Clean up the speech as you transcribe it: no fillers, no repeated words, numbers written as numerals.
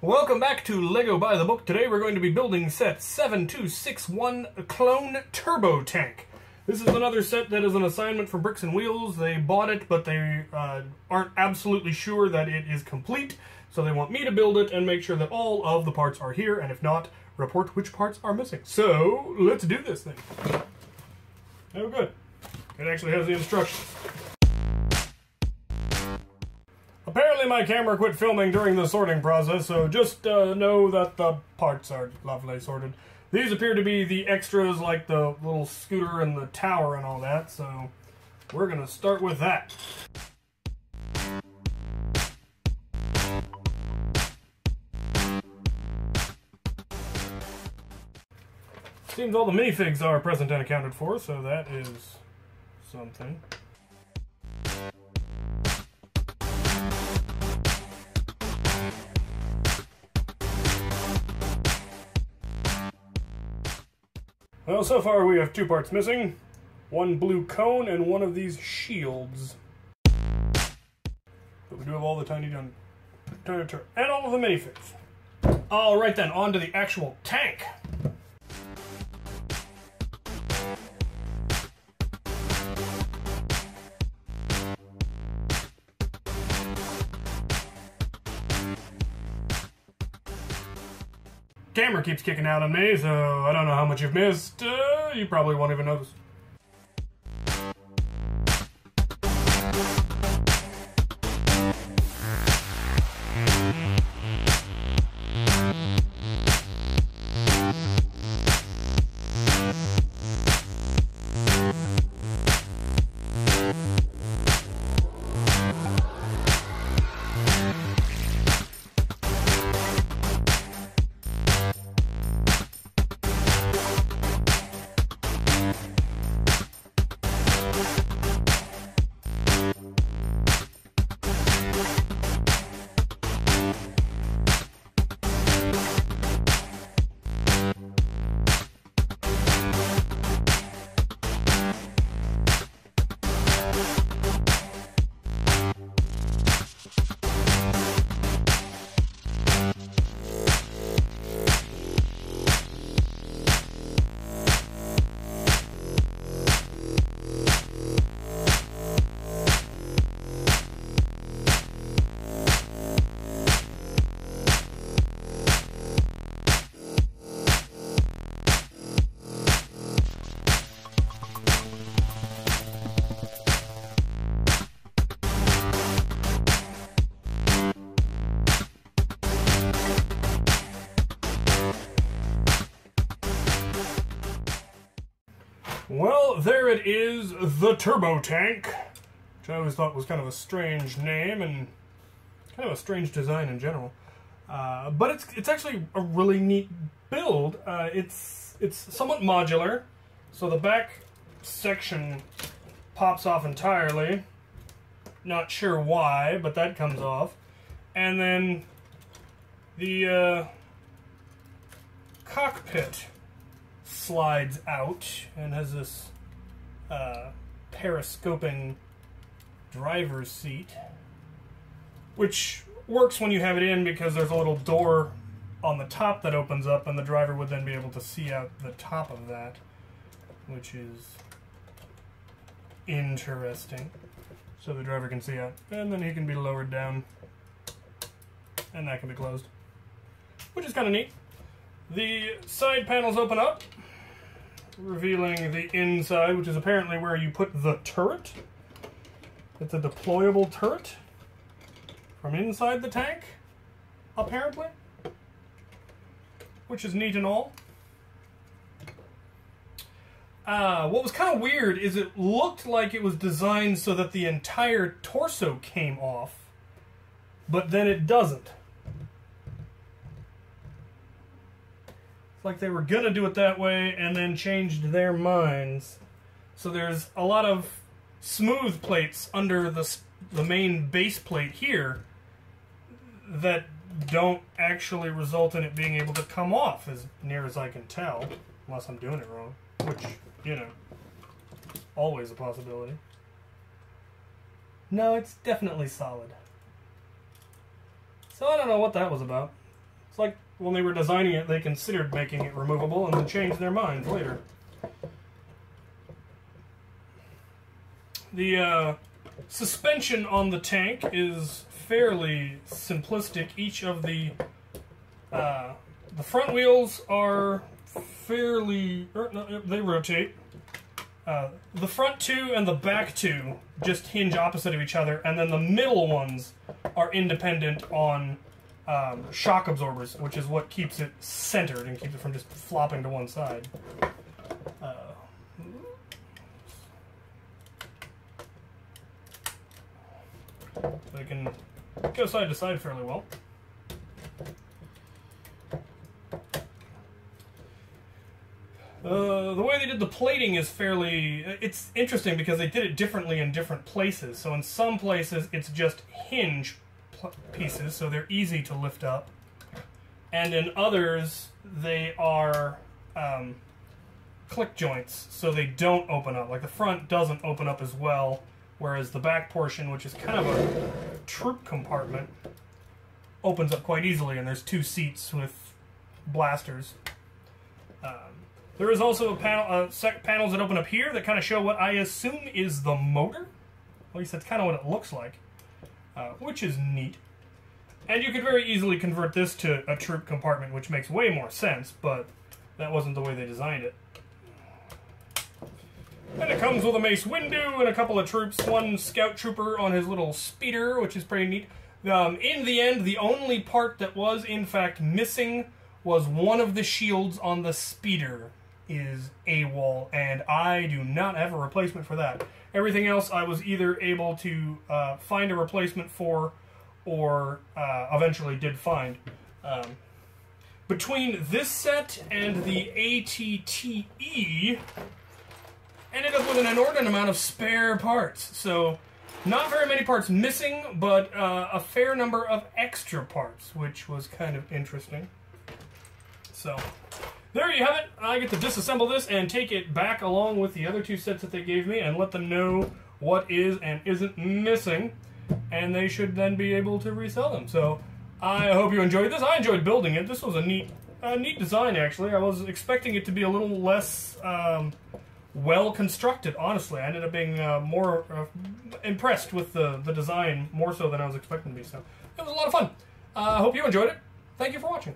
Welcome back to Lego by the Book. Today we're going to be building set 7261 Clone Turbo Tank. This is another set that is an assignment from Bricks and Wheels. They bought it, but they aren't absolutely sure that it is complete, so they want me to build it and make sure that all of the parts are here, and if not, report which parts are missing. So, let's do this thing. Oh good. It actually has the instructions. Apparently my camera quit filming during the sorting process, so just know that the parts are lovely sorted. These appear to be the extras, like the little scooter and the tower and all that, so we're going to start with that. Seems all the minifigs are present and accounted for, so that is something. Well, so far we have two parts missing. One blue cone and one of these shields. But we do have all the tiny and all of the minifigs. Alright then, on to the actual tank. Camera keeps kicking out on me, so I don't know how much you've missed. You probably won't even notice. Well, there it is, the Turbo Tank, which I always thought was kind of a strange name and kind of a strange design in general. But it's actually a really neat build. It's somewhat modular, so the back section pops off entirely. Not sure why, but that comes off. And then the cockpit slides out and has this periscoping driver's seat, which works when you have it in because there's a little door on the top that opens up and the driver would then be able to see out the top of that, which is interesting. So the driver can see out, and then he can be lowered down, and that can be closed, which is kind of neat. The side panels open up, revealing the inside, which is apparently where you put the turret. It's a deployable turret from inside the tank, apparently, which is neat and all. What was kind of weird is it looked like it was designed so that the entire torso came off, but then it doesn't. Like they were gonna do it that way and then changed their minds. So there's a lot of smooth plates under the main base plate here that don't actually result in it being able to come off, as near as I can tell, unless I'm doing it wrong, which, you know, always a possibility. No, it's definitely solid. So I don't know what that was about. It's like when they were designing it, they considered making it removable and then changed their minds later. The suspension on the tank is fairly simplistic. Each of the front wheels are fairly... no, they rotate. The front two and the back two just hinge opposite of each other, and then the middle ones are independent on shock absorbers, which is what keeps it centered and keeps it from just flopping to one side. They can go side to side fairly well. The way they did the plating is it's interesting because they did it differently in different places. So in some places it's just hinge pieces, so they're easy to lift up. And in others they are click joints, so they don't open up. Like the front doesn't open up as well, whereas the back portion, which is kind of a troop compartment, opens up quite easily, and there's two seats with blasters. There is also a panels that open up here that kind of show what I assume is the motor. At least that's kind of what it looks like, which is neat. And you could very easily convert this to a troop compartment, which makes way more sense, but that wasn't the way they designed it. And it comes with a mace window and a couple of troops, one scout trooper on his little speeder, which is pretty neat. In the end, the only part that was in fact missing was one of the shields on the speeder is AWOL, and I do not have a replacement for that. Everything else I was either able to find a replacement for or eventually did find. Between this set and the ATTE, ended up with an inordinate amount of spare parts. So, not very many parts missing, but a fair number of extra parts, which was kind of interesting. So, there you have it. I get to disassemble this and take it back along with the other two sets that they gave me and let them know what is and isn't missing, and they should then be able to resell them. So, I hope you enjoyed this. I enjoyed building it. This was a neat design, actually. I was expecting it to be a little less well constructed, honestly. I ended up being more impressed with the design, more so than I was expecting to be. So, it was a lot of fun. I hope you enjoyed it. Thank you for watching.